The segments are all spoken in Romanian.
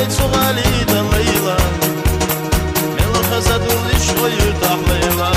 صغالي دليلا من خزد الشوي تحليلا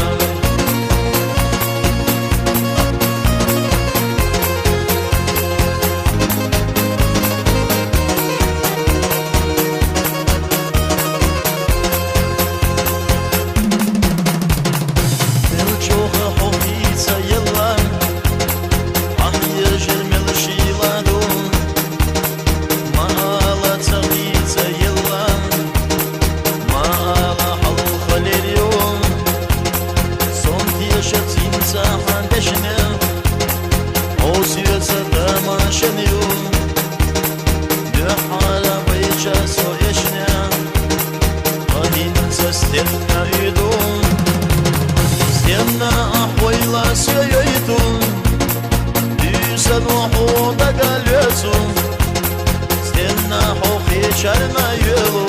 Czarna jelo,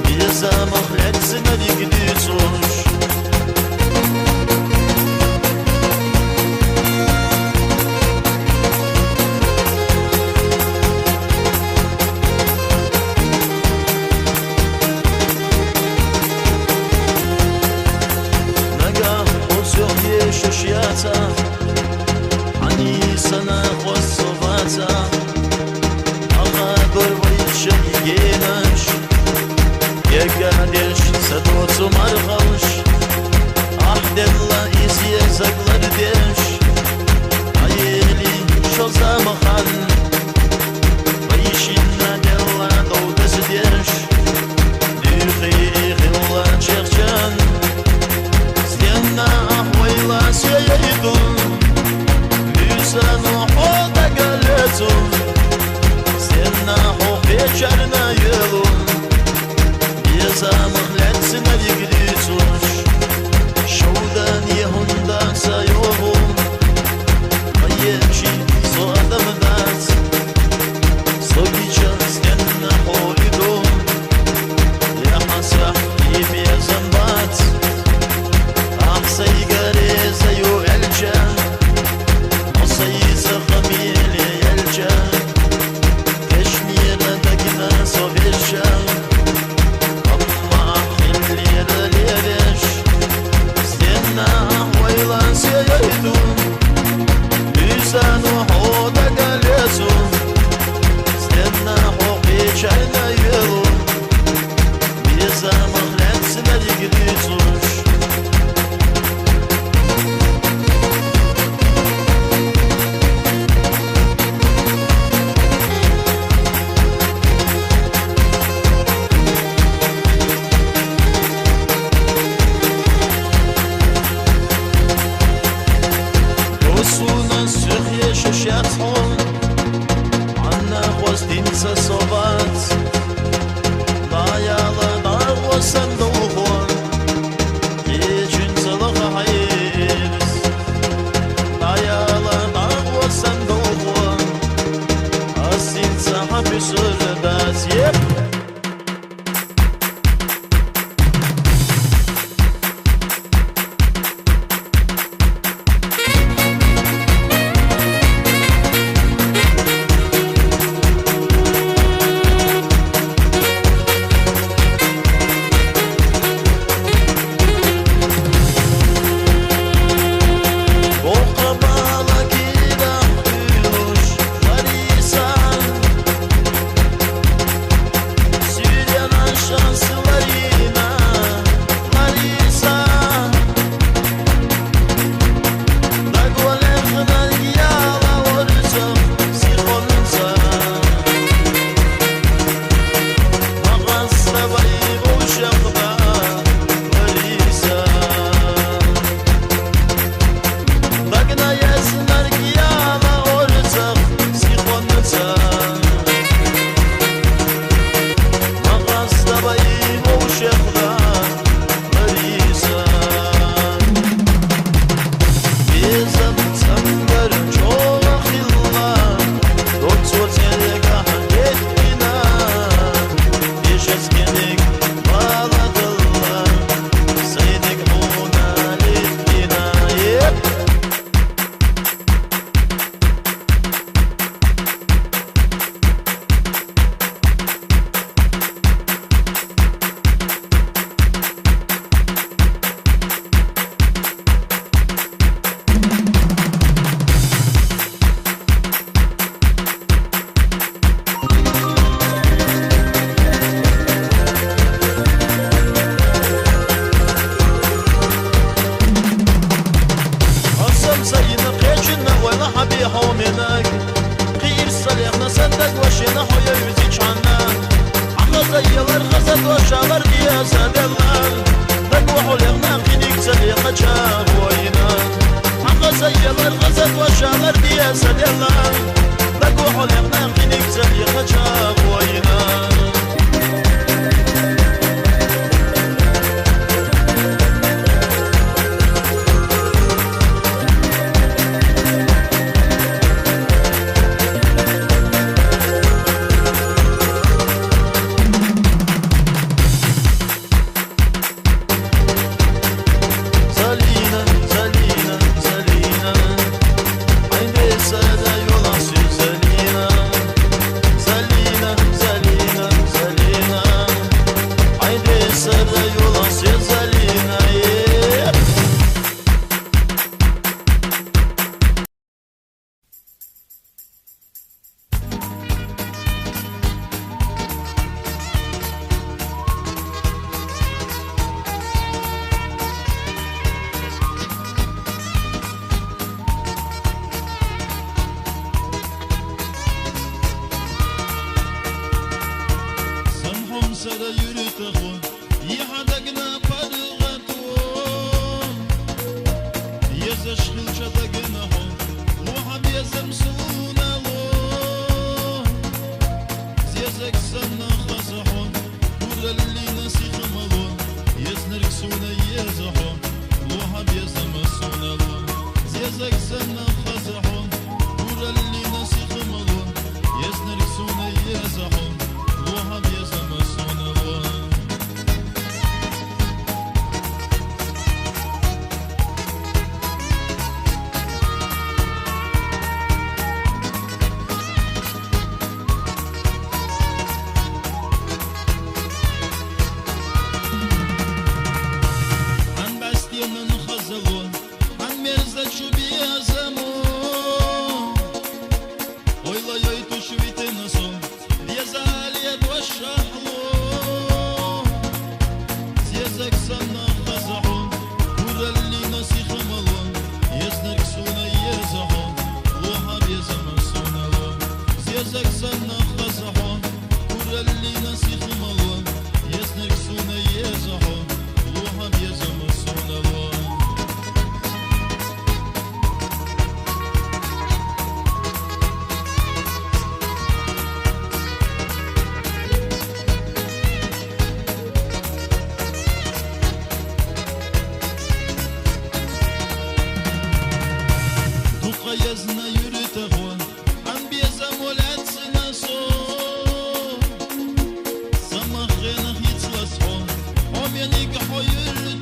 nie zamachlec na nigdy coś. Naga osyonie shoshiata, ani sana khosovata. Jeniš, jegadiš, sadocu marhalš, ahdella izjezaklar deş, ayeli şo zamahan, bayişinna della doğdas deş, düğü xilla çekcan, stenna ahvayla seyeydun, lüsan uhoda galetun, stenna Czarna jelo, nie zamachlec na nigdy coś. Shoudan jehunda sayovo, maječi so adam dac, sobičan stenna holidom, yahasah ime zambat, ahsay gareza yo elcha, masayisa khamile elcha. Czarna jelo, nie zamachlec na nigdy coś. Rosuna sırhye şaşatson, Anna gostinca sobat, Dayala dağvasan doğun, Geçin zılığa hayırız, Dayala dağvasan doğun, Asinca hapısırdas yep. شينا حويا يزيد عنا عقا زيالر غزت وشاغر ديا سادلان بقوحو لغنا قينيك سليقة شاغوينا عقا زيالر غزت وشاغر ديا سادلان بقوحو لغنا قينيك سليقة شاغوينا Sara yürütüğün Yihadagna parğatun Yazış hılçadagna hon Luhab yazım sunalon Ziyazak sana khazahon Kuralli nasihım alon Yaznırk suna yazahon Luhab yazım sunalon Ziyazak sana khazahon Kuralli nasihım alon Yaznırk suna yazahon Luhab yazım Yazına yürütüğün An bezam olat sına son Samahına hiç lasfon O menik hoyürtüğün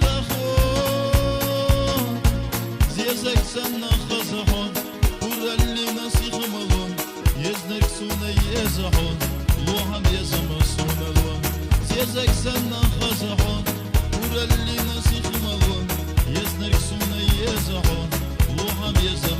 Ziyazak sana khazahon Kuralli nasihım alon Yaznak suna yazahon Luham yazım sunalon Ziyazak sana khazahon Kuralli nasihım alon Yaznak suna yazahon Luham yazım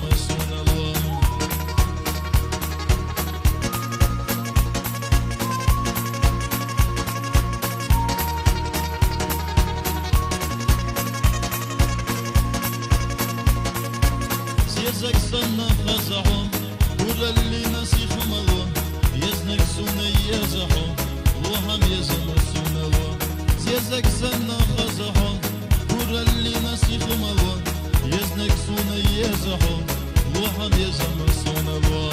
Ziyazak sana khazahon Kuralli nasihım alon Yaznak suna yazahon Luham yazım sunalon Ziyazak sana khazahon Kuralli nasihım alon Yaznak suna yazahon Luham yazım sunalon